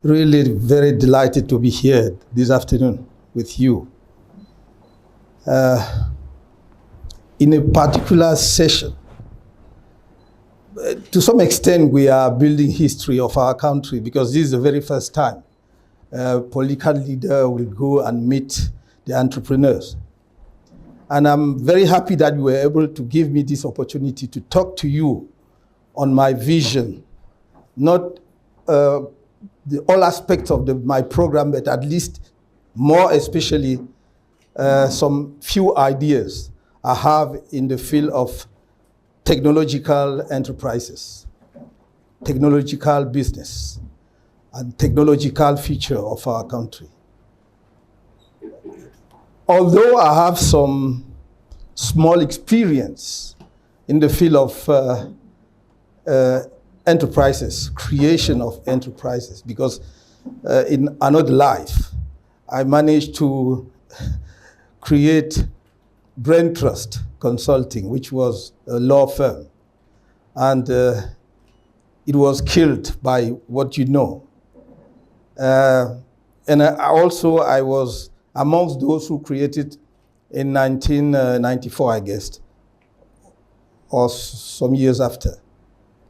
Really very delighted to be here this afternoon with you. In a particular session, to some extent we are building history of our country because this is the very first time a political leader will go and meet the entrepreneurs. And I'm very happy that you were able to give me this opportunity to talk to you on my vision, not all aspects of my program, but at least more especially some few ideas I have in the field of technological enterprises, technological business, and technological future of our country. Although I have some small experience in the field of enterprises, creation of enterprises, because in another life, I managed to create Brain Trust Consulting, which was a law firm. And it was killed by what you know. And I was amongst those who created in 1994, I guess, or some years after,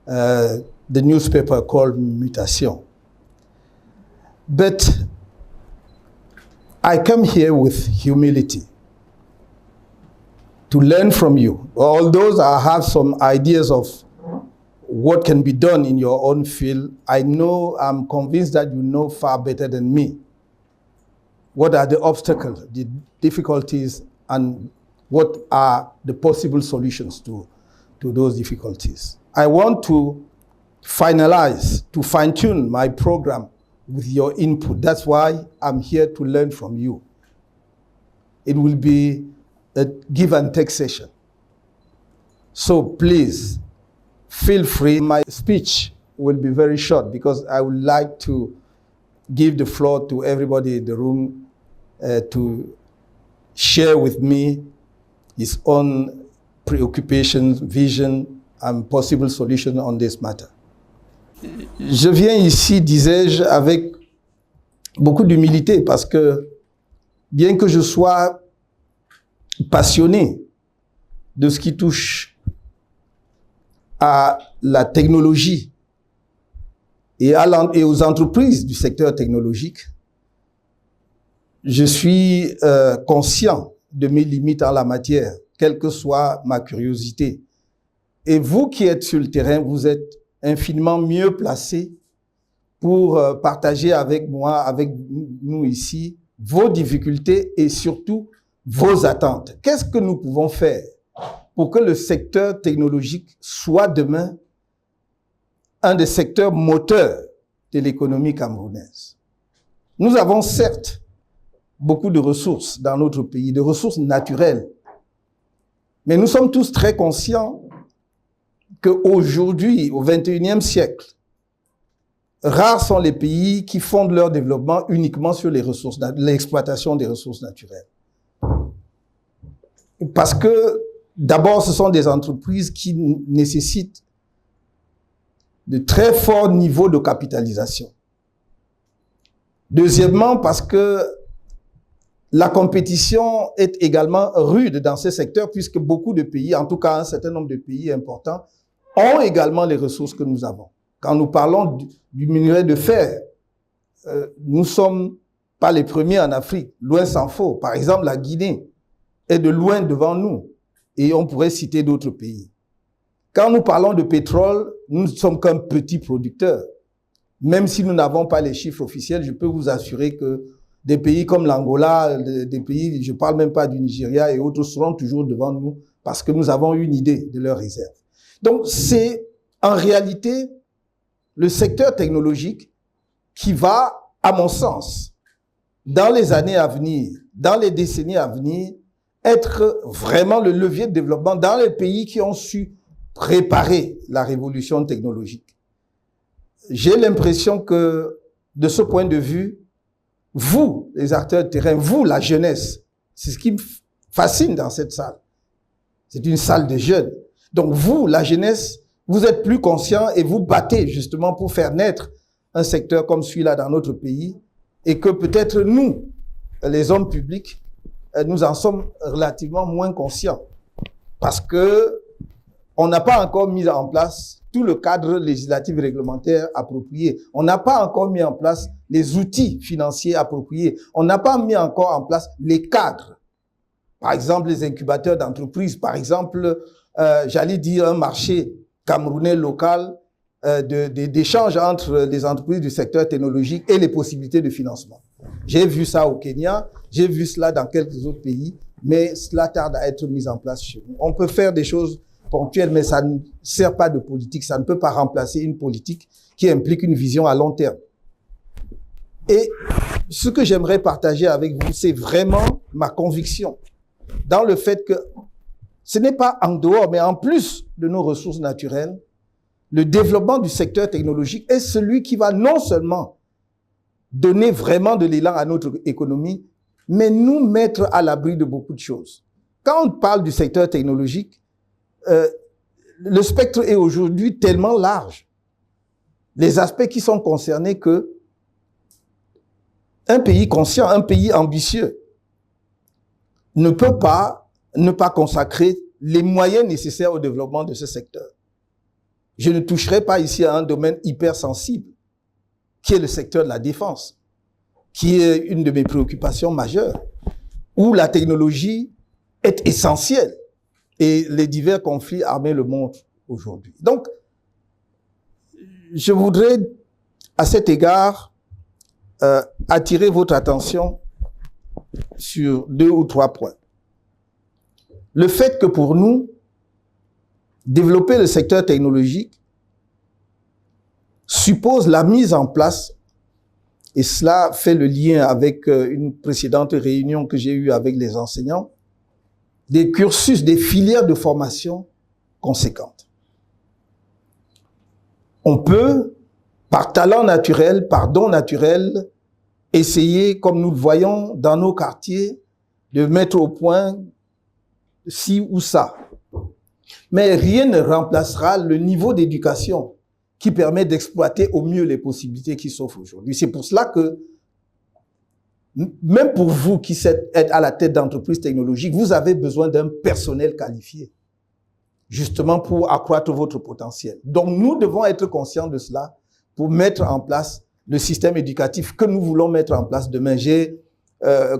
the newspaper called Mutation. But I come here with humility to learn from you. Although I have some ideas of what can be done in your own field, I'm convinced that you know far better than me what are the obstacles, the difficulties, and what are the possible solutions to those difficulties. I want to finalize, to fine-tune my program with your input. That's why I'm here to learn from you. It will be a give and take session. So please, feel free. My speech will be very short because I would like to give the floor to everybody in the room to share with me his own preoccupations, vision, and possible solutions on this matter. Je viens ici, disais-je, avec beaucoup d'humilité parce que bien que je sois passionné de ce qui touche à la technologie et aux entreprises du secteur technologique, je suis conscient de mes limites en la matière, quelle que soit ma curiosité. Et vous qui êtes sur le terrain, vous êtes infiniment mieux placés pour partager avec moi, avec nous ici, vos difficultés et surtout vos attentes. Qu'est-ce que nous pouvons faire pour que le secteur technologique soit demain un des secteurs moteurs de l'économie camerounaise? Nous avons certes beaucoup de ressources dans notre pays, de ressources naturelles, mais nous sommes tous très conscients qu'aujourd'hui, au XXIe siècle, rares sont les pays qui fondent leur développement uniquement sur les ressources, l'exploitation des ressources naturelles. Parce que, d'abord, ce sont des entreprises qui nécessitent de très forts niveaux de capitalisation. Deuxièmement, parce que la compétition est également rude dans ce secteur, puisque beaucoup de pays, en tout cas un certain nombre de pays importants, ont également les ressources que nous avons. Quand nous parlons du minerai de fer, nous ne sommes pas les premiers en Afrique, loin s'en faut. Par exemple, la Guinée est de loin devant nous, et on pourrait citer d'autres pays. Quand nous parlons de pétrole, nous ne sommes qu'un petit producteur. Même si nous n'avons pas les chiffres officiels, je peux vous assurer que des pays comme l'Angola, des pays, je ne parle même pas du Nigeria et autres, seront toujours devant nous parce que nous avons une idée de leurs réserves. Donc, c'est en réalité le secteur technologique qui va, à mon sens, dans les années à venir, dans les décennies à venir, être vraiment le levier de développement dans les pays qui ont su préparer la révolution technologique. J'ai l'impression que, de ce point de vue, vous, les acteurs de terrain, vous, la jeunesse, c'est ce qui me fascine dans cette salle. C'est une salle de jeunes. Donc vous, la jeunesse, vous êtes plus conscients et vous battez justement pour faire naître un secteur comme celui-là dans notre pays et que peut-être nous, les hommes publics, nous en sommes relativement moins conscients parce que on n'a pas encore mis en place tout le cadre législatif et réglementaire approprié. On n'a pas encore mis en place les outils financiers appropriés. On n'a pas mis encore en place les cadres. Par exemple, les incubateurs d'entreprises. Par exemple, j'allais dire un marché camerounais local d'échange entre les entreprises du secteur technologique et les possibilités de financement. J'ai vu ça au Kenya, j'ai vu cela dans quelques autres pays, mais cela tarde à être mis en place chez nous. On peut faire des choses ponctuelles, mais ça ne sert pas de politique. Ça ne peut pas remplacer une politique qui implique une vision à long terme. Et ce que j'aimerais partager avec vous, c'est vraiment ma conviction dans le fait que ce n'est pas en dehors, mais en plus de nos ressources naturelles, le développement du secteur technologique est celui qui va non seulement donner vraiment de l'élan à notre économie, mais nous mettre à l'abri de beaucoup de choses. Quand on parle du secteur technologique, le spectre est aujourd'hui tellement large. Les aspects qui sont concernés que un pays conscient, un pays ambitieux ne peut pas ne pas consacrer les moyens nécessaires au développement de ce secteur. Je ne toucherai pas ici à un domaine hypersensible, qui est le secteur de la défense, qui est une de mes préoccupations majeures, où la technologie est essentielle et les divers conflits armés le montrent aujourd'hui. Donc, je voudrais, à cet égard, attirer votre attention sur 2 ou 3 points. Le fait que pour nous, développer le secteur technologique suppose la mise en place, et cela fait le lien avec une précédente réunion que j'ai eue avec les enseignants, des cursus, des filières de formation conséquentes. On peut, par talent naturel, par don naturel, essayer, comme nous le voyons dans nos quartiers, de mettre au point ci ou ça. Mais rien ne remplacera le niveau d'éducation qui permet d'exploiter au mieux les possibilités qui s'offrent aujourd'hui. C'est pour cela que, même pour vous qui êtes à la tête d'entreprises technologiques, vous avez besoin d'un personnel qualifié, justement pour accroître votre potentiel. Donc nous devons être conscients de cela pour mettre en place le système éducatif que nous voulons mettre en place demain. J'ai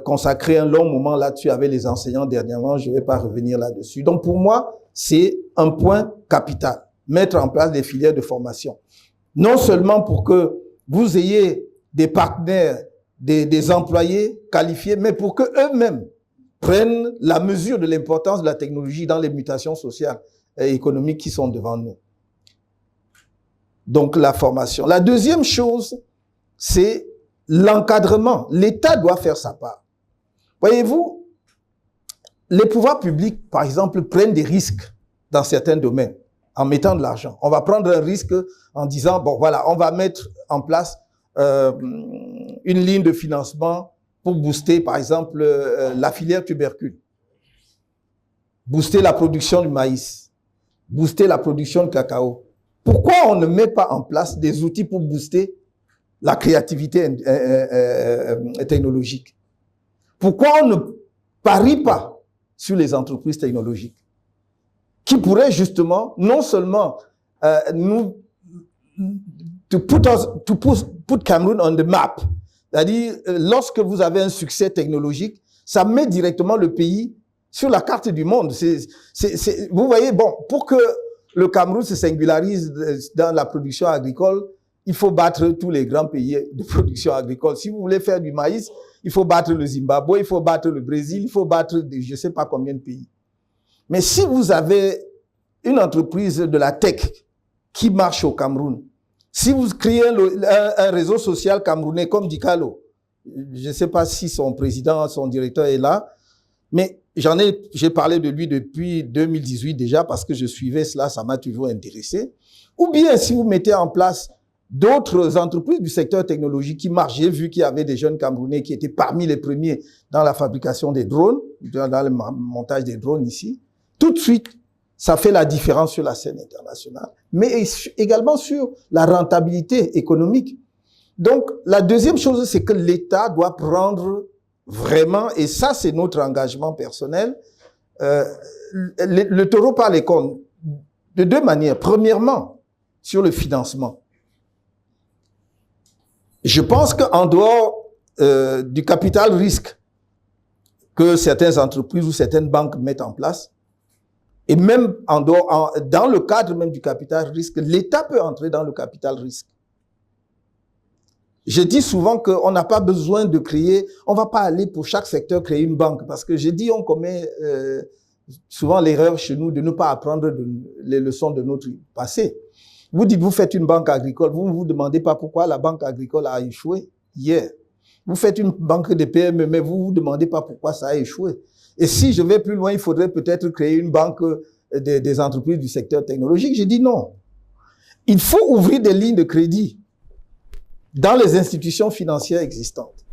consacré un long moment là-dessus avec les enseignants dernièrement, je ne vais pas revenir là-dessus. Donc pour moi, c'est un point capital, mettre en place des filières de formation. Non seulement pour que vous ayez des partenaires, des employés qualifiés, mais pour que eux-mêmes prennent la mesure de l'importance de la technologie dans les mutations sociales et économiques qui sont devant nous. Donc la formation. La deuxième chose, c'est l'encadrement. L'État doit faire sa part. Voyez-vous, les pouvoirs publics, par exemple, prennent des risques dans certains domaines en mettant de l'argent. On va prendre un risque en disant, bon voilà, on va mettre en place une ligne de financement pour booster, par exemple, la filière tubercule, booster la production du maïs, booster la production de cacao. Pourquoi on ne met pas en place des outils pour booster la créativité technologique? Pourquoi on ne parie pas sur les entreprises technologiques qui pourraient justement non seulement put Cameroon on the map, c'est-à-dire lorsque vous avez un succès technologique, ça met directement le pays sur la carte du monde. Vous voyez, bon, pour que le Cameroun se singularise dans la production agricole, il faut battre tous les grands pays de production agricole. Si vous voulez faire du maïs, il faut battre le Zimbabwe, il faut battre le Brésil, il faut battre je ne sais pas combien de pays. Mais si vous avez une entreprise de la tech qui marche au Cameroun, si vous créez un réseau social camerounais comme Dicalo, je ne sais pas si son président, son directeur est là, mais j'ai parlé de lui depuis 2018 déjà parce que je suivais cela, ça m'a toujours intéressé. Ou bien si vous mettez en place d'autres entreprises du secteur technologique qui marchent. J'ai vu qu'il y avait des jeunes Camerounais qui étaient parmi les premiers dans la fabrication des drones, dans le montage des drones ici. Tout de suite, ça fait la différence sur la scène internationale, mais également sur la rentabilité économique. Donc, la deuxième chose, c'est que l'État doit prendre vraiment, et ça, c'est notre engagement personnel, le taureau par les cornes, de deux manières. Premièrement, sur le financement. Je pense qu'en dehors du capital risque que certaines entreprises ou certaines banques mettent en place, et même en dehors, dans le cadre même du capital risque, l'État peut entrer dans le capital risque. Je dis souvent qu'on n'a pas besoin de créer, on va pas aller pour chaque secteur créer une banque, parce que j'ai dit on commet souvent l'erreur chez nous de ne pas apprendre les leçons de notre passé. Vous dites, vous faites une banque agricole, vous ne vous demandez pas pourquoi la banque agricole a échoué hier. Vous faites une banque de PME, mais vous ne vous demandez pas pourquoi ça a échoué. Et si je vais plus loin, il faudrait peut-être créer une banque des entreprises du secteur technologique. J'ai dit non. Il faut ouvrir des lignes de crédit dans les institutions financières existantes.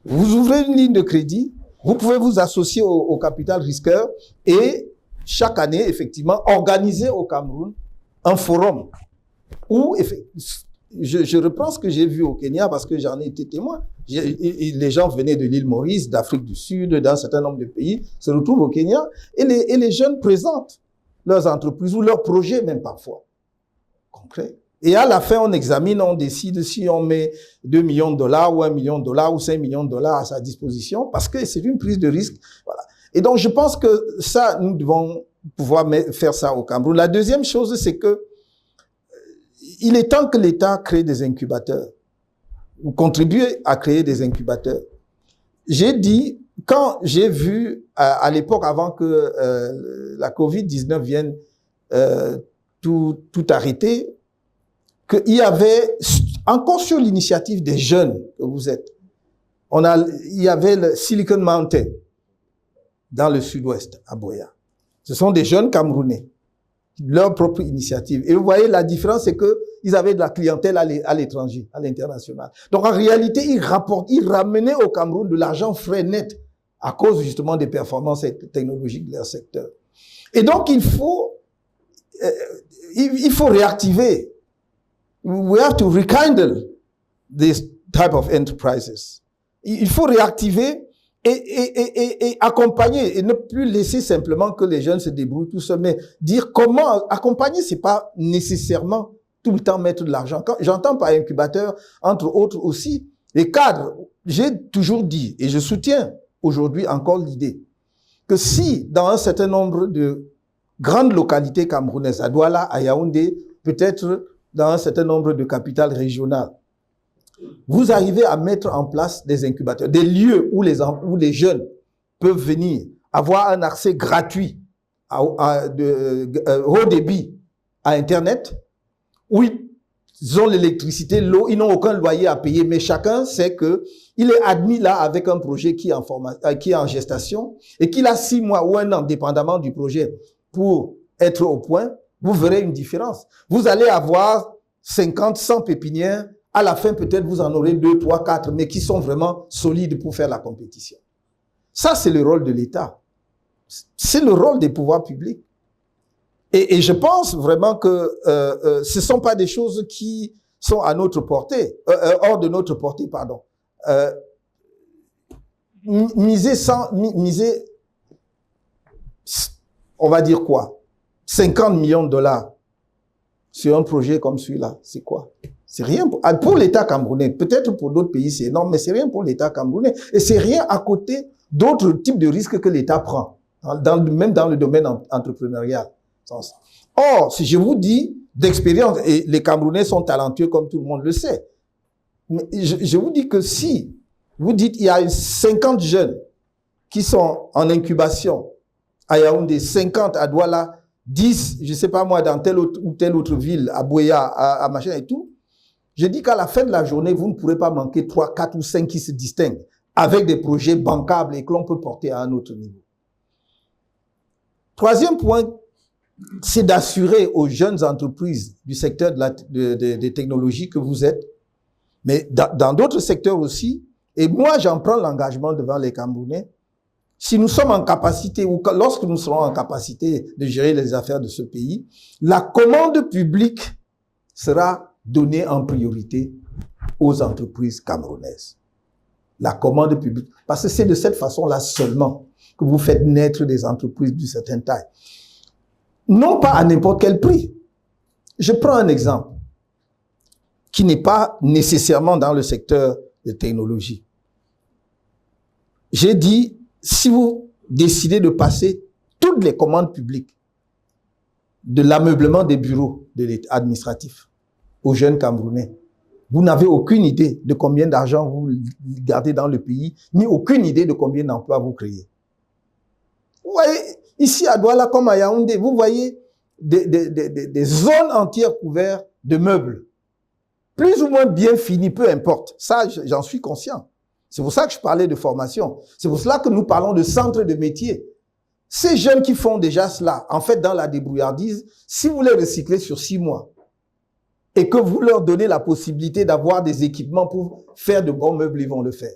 Vous ouvrez une ligne de crédit, vous pouvez vous associer au capital risqueur et chaque année, effectivement, organiser au Cameroun un forum où, je reprends ce que j'ai vu au Kenya parce que j'en ai été témoin. Les gens venaient de l'île Maurice, d'Afrique du Sud, d'un certain nombre de pays, se retrouvent au Kenya et les jeunes présentent leurs entreprises ou leurs projets même parfois. Concret. Et à la fin, on examine, on décide si on met 2 millions de dollars ou 1 million de dollars ou 5 millions de dollars à sa disposition parce que c'est une prise de risque. Voilà. Et donc, je pense que ça, nous devons pouvoir faire ça au Cameroun. La deuxième chose, c'est que il est temps que l'État crée des incubateurs ou contribue à créer des incubateurs. J'ai dit, quand j'ai vu à l'époque, avant que la Covid-19 vienne tout arrêter, qu'il y avait, encore sur l'initiative des jeunes que vous êtes, il y avait le Silicon Mountain dans le sud-ouest, à Buea. Ce sont des jeunes Camerounais, leur propre initiative. Et vous voyez, la différence, c'est que ils avaient de la clientèle à l'étranger, à l'international. Donc, en réalité, ils ramenaient au Cameroun de l'argent frais net à cause, justement, des performances technologiques de leur secteur. Et donc, il faut réactiver. We have to rekindle this type of enterprises. Il faut réactiver et accompagner et ne plus laisser simplement que les jeunes se débrouillent tout seuls, mais dire comment accompagner, c'est pas nécessairement tout le temps mettre de l'argent. Quand j'entends par incubateur, entre autres aussi, les cadres, j'ai toujours dit, et je soutiens aujourd'hui encore l'idée, que si dans un certain nombre de grandes localités camerounaises, à Douala, à Yaoundé, peut-être dans un certain nombre de capitales régionales, vous arrivez à mettre en place des incubateurs, des lieux où les jeunes peuvent venir, avoir un accès gratuit haut débit à Internet, où ils ont l'électricité, l'eau, ils n'ont aucun loyer à payer, mais chacun sait que il est admis là avec un projet qui est en gestation et qu'il a 6 mois ou 1 an, dépendamment du projet, pour être au point. Vous verrez une différence. Vous allez avoir 50, 100 pépinières. À la fin, peut-être, vous en aurez 2, 3, 4, mais qui sont vraiment solides pour faire la compétition. Ça, c'est le rôle de l'État. C'est le rôle des pouvoirs publics. Et je pense vraiment que ce ne sont pas des choses qui sont à notre portée, hors de notre portée, pardon. Miser, on va dire quoi? 50 millions de dollars sur un projet comme celui-là, c'est quoi? C'est rien pour l'État camerounais. Peut-être pour d'autres pays, c'est énorme, mais c'est rien pour l'État camerounais. Et c'est rien à côté d'autres types de risques que l'État prend, même dans le domaine entrepreneurial. Or, si je vous dis d'expérience, et les Camerounais sont talentueux comme tout le monde le sait, mais je vous dis que si vous dites il y a 50 jeunes qui sont en incubation à Yaoundé, 50 à Douala, 10, je sais pas moi, dans telle ou telle autre ville, à Buea, à machin et tout, je dis qu'à la fin de la journée, vous ne pourrez pas manquer 3, 4 ou 5 qui se distinguent avec des projets bancables et que l'on peut porter à un autre niveau. Troisième point, c'est d'assurer aux jeunes entreprises du secteur des technologies que vous êtes, mais dans d'autres secteurs aussi, et moi j'en prends l'engagement devant les Camerounais, si nous sommes en capacité, ou lorsque nous serons en capacité de gérer les affaires de ce pays, la commande publique sera donnée en priorité aux entreprises camerounaises. La commande publique. Parce que c'est de cette façon-là seulement que vous faites naître des entreprises d'une certaine taille. Non pas à n'importe quel prix. Je prends un exemple qui n'est pas nécessairement dans le secteur de technologie. J'ai dit, si vous décidez de passer toutes les commandes publiques de l'ameublement des bureaux de l'État administratif aux jeunes Camerounais, vous n'avez aucune idée de combien d'argent vous gardez dans le pays, ni aucune idée de combien d'emplois vous créez. Vous voyez, ici à Douala comme à Yaoundé, vous voyez des zones entières couvertes de meubles. Plus ou moins bien finis, peu importe. Ça, j'en suis conscient. C'est pour ça que je parlais de formation. C'est pour cela que nous parlons de centres de métiers. Ces jeunes qui font déjà cela, en fait, dans la débrouillardise, si vous les recyclez sur 6 mois et que vous leur donnez la possibilité d'avoir des équipements pour faire de bons meubles, ils vont le faire.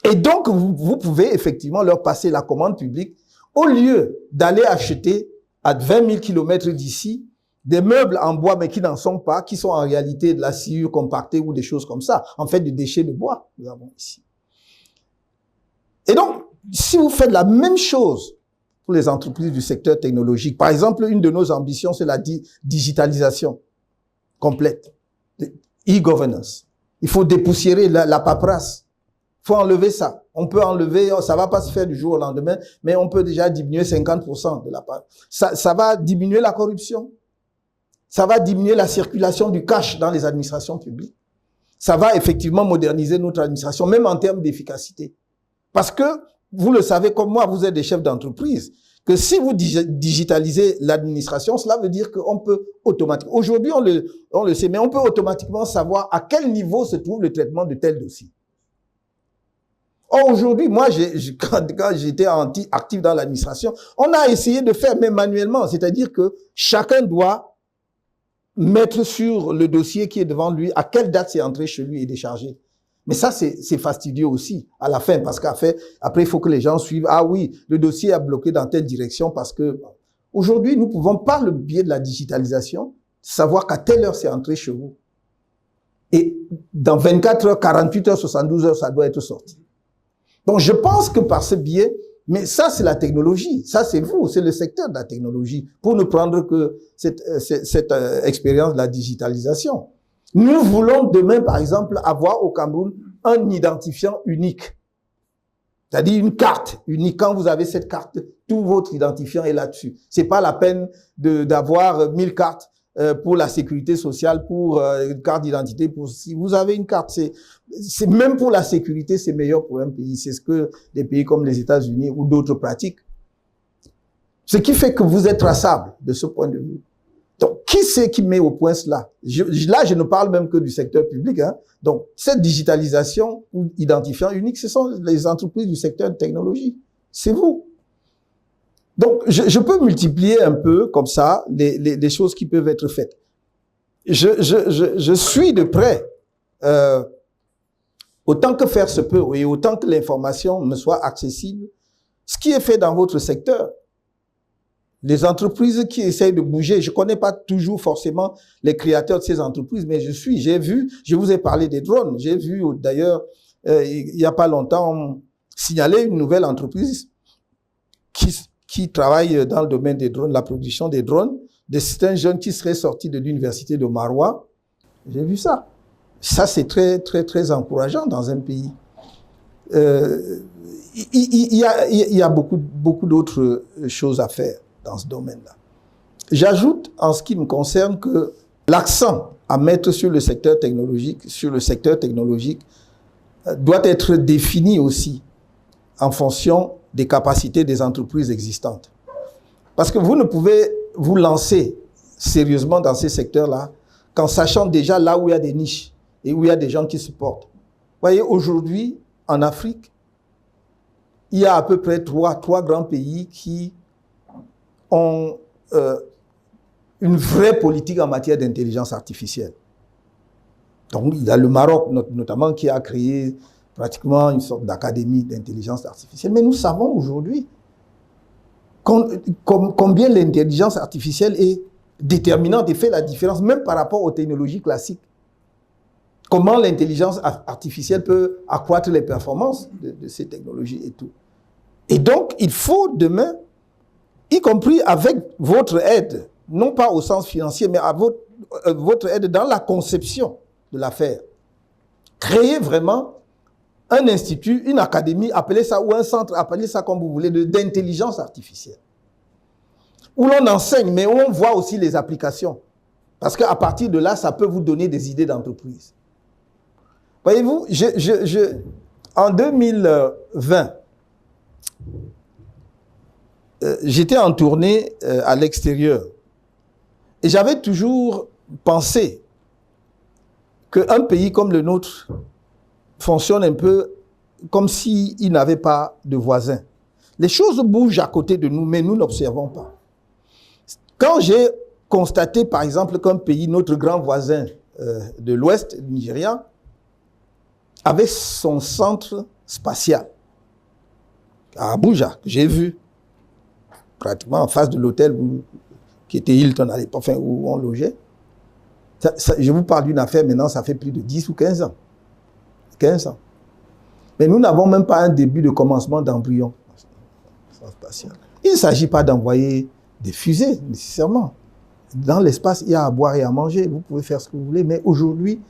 Et donc, vous pouvez effectivement leur passer la commande publique au lieu d'aller acheter à 20 000 km d'ici des meubles en bois, mais qui n'en sont pas, qui sont en réalité de la sciure compactée ou des choses comme ça. En fait, des déchets de bois, nous avons ici. Et donc, si vous faites la même chose pour les entreprises du secteur technologique, par exemple, une de nos ambitions, c'est la digitalisation complète, e-governance. Il faut dépoussiérer la paperasse. Il faut enlever ça. On peut enlever, ça va pas se faire du jour au lendemain, mais on peut déjà diminuer 50% de la paperasse. Ça va diminuer la corruption. Ça va diminuer la circulation du cash dans les administrations publiques. Ça va effectivement moderniser notre administration, même en termes d'efficacité. Parce que, vous le savez comme moi, vous êtes des chefs d'entreprise, que si vous digitalisez l'administration, cela veut dire qu'on peut automatiquement, aujourd'hui on le sait, mais on peut automatiquement savoir à quel niveau se trouve le traitement de tel dossier. Or, aujourd'hui, moi, quand j'étais actif dans l'administration, on a essayé de faire, mais manuellement, c'est-à-dire que chacun doit mettre sur le dossier qui est devant lui à quelle date c'est entré chez lui et déchargé. Mais ça, c'est fastidieux aussi, à la fin, parce qu'après, il faut que les gens suivent. Ah oui, le dossier a bloqué dans telle direction parce que... Aujourd'hui, nous pouvons, par le biais de la digitalisation, savoir qu'à telle heure c'est entré chez vous. Et dans 24 heures, 48 heures, 72 heures, ça doit être sorti. Donc, je pense que par ce biais, mais ça, c'est la technologie. Ça, c'est vous, c'est le secteur de la technologie. Pour ne prendre que cette expérience de la digitalisation. Nous voulons demain, par exemple, avoir au Cameroun un identifiant unique. C'est-à-dire une carte unique. Quand vous avez cette carte, tout votre identifiant est là-dessus. C'est pas la peine d'avoir 1000 cartes pour la sécurité sociale, pour une carte d'identité. Si vous avez une carte, c'est même pour la sécurité, c'est meilleur pour un pays. C'est ce que des pays comme les États-Unis ou d'autres pratiquent. Ce qui fait que vous êtes traçable de ce point de vue. Donc, qui c'est qui met au point cela? Là, je ne parle même que du secteur public. Hein. Donc, cette digitalisation ou identifiant unique, ce sont les entreprises du secteur de technologie. C'est vous. Donc, je peux multiplier un peu comme ça les choses qui peuvent être faites. Je suis de près, autant que faire se peut et autant que l'information me soit accessible, ce qui est fait dans votre secteur. Les entreprises qui essayent de bouger, je connais pas toujours forcément les créateurs de ces entreprises, mais j'ai vu, je vous ai parlé des drones, j'ai vu d'ailleurs, il y a pas longtemps, signaler une nouvelle entreprise qui travaille dans le domaine des drones, la production des drones, de certains jeunes qui seraient sortis de l'université de Maroua. J'ai vu ça. Ça, c'est très, très, très encourageant dans un pays. Il y a beaucoup d'autres choses à faire dans ce domaine-là. J'ajoute, en ce qui me concerne, que l'accent à mettre sur le secteur technologique, doit être défini aussi en fonction des capacités des entreprises existantes. Parce que vous ne pouvez vous lancer sérieusement dans ces secteurs-là qu'en sachant déjà là où il y a des niches et où il y a des gens qui se portent. Vous voyez, aujourd'hui, en Afrique, il y a à peu près trois grands pays qui ont une vraie politique en matière d'intelligence artificielle. Donc, il y a le Maroc, notamment, qui a créé pratiquement une sorte d'académie d'intelligence artificielle. Mais nous savons aujourd'hui combien l'intelligence artificielle est déterminante et fait la différence, même par rapport aux technologies classiques. comment l'intelligence artificielle peut accroître les performances de ces technologies et tout. Et donc, il faut demain, y compris avec votre aide, non pas au sens financier, mais à votre aide dans la conception de l'affaire, créer vraiment un institut, une académie, appelez ça, ou un centre, appelez ça comme vous voulez, d'intelligence artificielle, où l'on enseigne, mais où on voit aussi les applications. Parce qu'à partir de là, ça peut vous donner des idées d'entreprise. Voyez-vous, en 2020, j'étais en tournée à l'extérieur. Et j'avais toujours pensé qu'un pays comme le nôtre fonctionne un peu comme s'il n'avait pas de voisins. Les choses bougent à côté de nous, mais nous n'observons pas. Quand j'ai constaté, par exemple, qu'un pays, notre grand voisin de l'Ouest, le Nigeria, avait son centre spatial à Abuja, que j'ai vu, pratiquement en face de l'hôtel qui était Hilton à l'époque, enfin, où on logeait. Je vous parle d'une affaire, maintenant, ça fait plus de 10 ou 15 ans. 15 ans. Mais nous n'avons même pas un début de commencement d'embryon spatial. Il ne s'agit pas d'envoyer des fusées, nécessairement. Dans l'espace, il y a à boire et à manger. Vous pouvez faire ce que vous voulez. Mais aujourd'hui,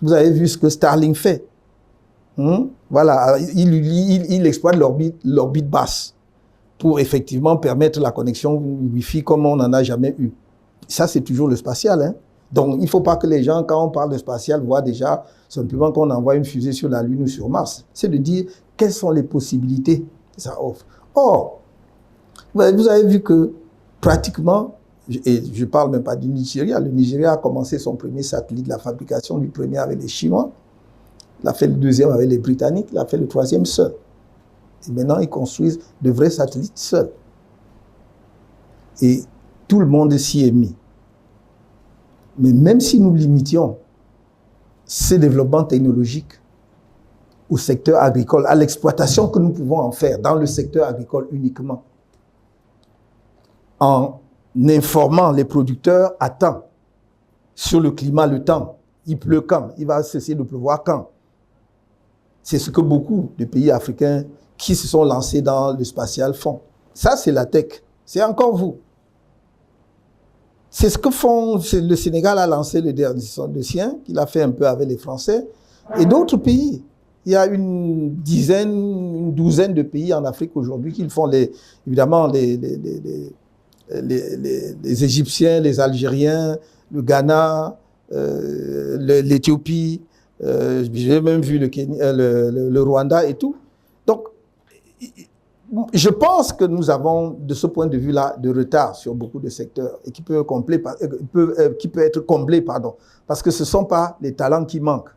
vous avez vu ce que Starlink fait. Voilà, il exploite l'orbite basse pour effectivement permettre la connexion Wi-Fi comme on n'en a jamais eu. Ça, c'est toujours le spatial. Hein? Donc, il ne faut pas que les gens, quand on parle de spatial, voient déjà simplement qu'on envoie une fusée sur la Lune ou sur Mars. C'est de dire quelles sont les possibilités que ça offre. Or, vous avez vu que pratiquement, et je ne parle même pas du Nigeria, le Nigeria a commencé son premier satellite, la fabrication du premier avec les Chinois. Il a fait le deuxième avec les Britanniques, il a fait le troisième seul. Et maintenant, ils construisent de vrais satellites seuls. Et tout le monde s'y est mis. Mais même si nous limitions ces développements technologiques au secteur agricole, à l'exploitation que nous pouvons en faire dans le secteur agricole uniquement, en informant les producteurs à temps sur le climat, le temps, il pleut quand, il va cesser de pleuvoir quand. C'est ce que beaucoup de pays africains qui se sont lancés dans le spatial font. Ça, c'est la tech. C'est encore vous. C'est ce que font... Le Sénégal a lancé le sien, qu'il a fait un peu avec les Français, et d'autres pays. Il y a une douzaine de pays en Afrique aujourd'hui qui le font. Évidemment, les Égyptiens, les Algériens, le Ghana, l'Éthiopie, j'ai même vu le Rwanda et tout. Donc, je pense que nous avons, de ce point de vue-là, de retard sur beaucoup de secteurs et qui peut être comblé, parce que ce ne sont pas les talents qui manquent.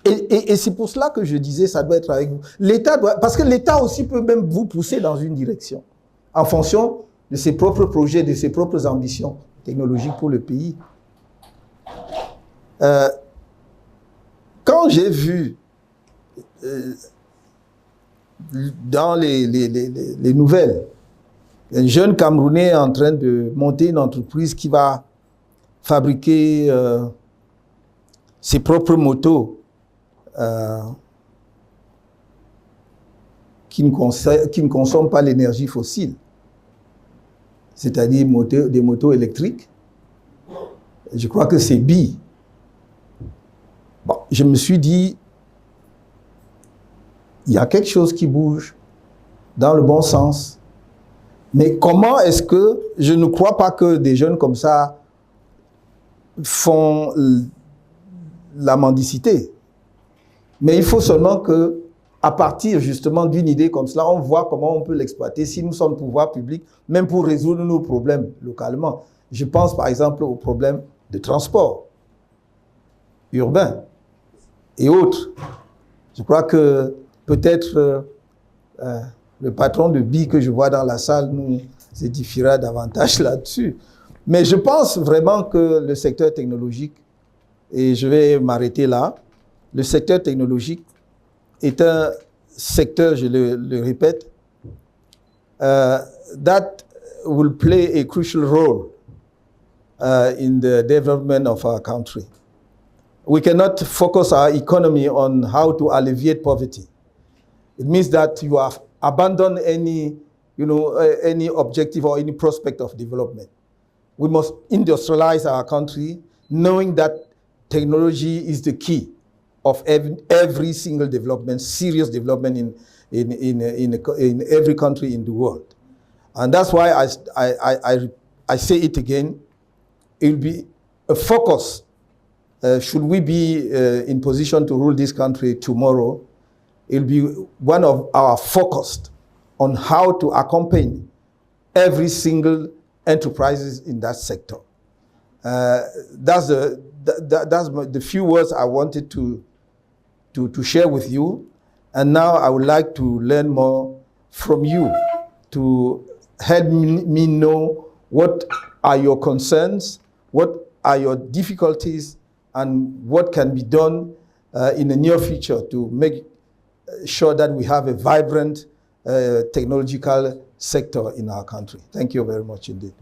Et c'est pour cela que je disais, ça doit être avec vous. Parce que l'État aussi peut même vous pousser dans une direction, en fonction de ses propres projets, de ses propres ambitions technologiques pour le pays. Quand j'ai vu dans les nouvelles, un jeune Camerounais en train de monter une entreprise qui va fabriquer ses propres motos qui ne consomment pas l'énergie fossile, c'est-à-dire des motos électriques. Je crois que c'est BI. Bon, je me suis dit, il y a quelque chose qui bouge dans le bon sens. Mais comment est-ce que... Je ne crois pas que des jeunes comme ça font la mendicité. Mais il faut seulement que, à partir justement d'une idée comme cela, on voit comment on peut l'exploiter si nous sommes pouvoir public, même pour résoudre nos problèmes localement. Je pense par exemple aux problèmes de transport urbain et autres. Je crois que peut-être le patron de BI que je vois dans la salle nous édifiera davantage là-dessus. Mais je pense vraiment que le secteur technologique, et je vais m'arrêter là, le secteur technologique est un secteur, je le répète, that will play a crucial role in the development of our country. We cannot focus our economy on how to alleviate poverty. It means that you have abandoned any, any objective or any prospect of development. We must industrialize our country, knowing that technology is the key of every single development, serious development in every country in the world. And that's why I say it again, it will be a focus. Should we be in position to rule this country tomorrow, it will be one of our focus on how to accompany every single enterprises in that sector. That's the few words I wanted to share with you. And now I would like to learn more from you to help me know what are your concerns, what are your difficulties, and what can be done in the near future to make sure that we have a vibrant technological sector in our country. Thank you very much indeed.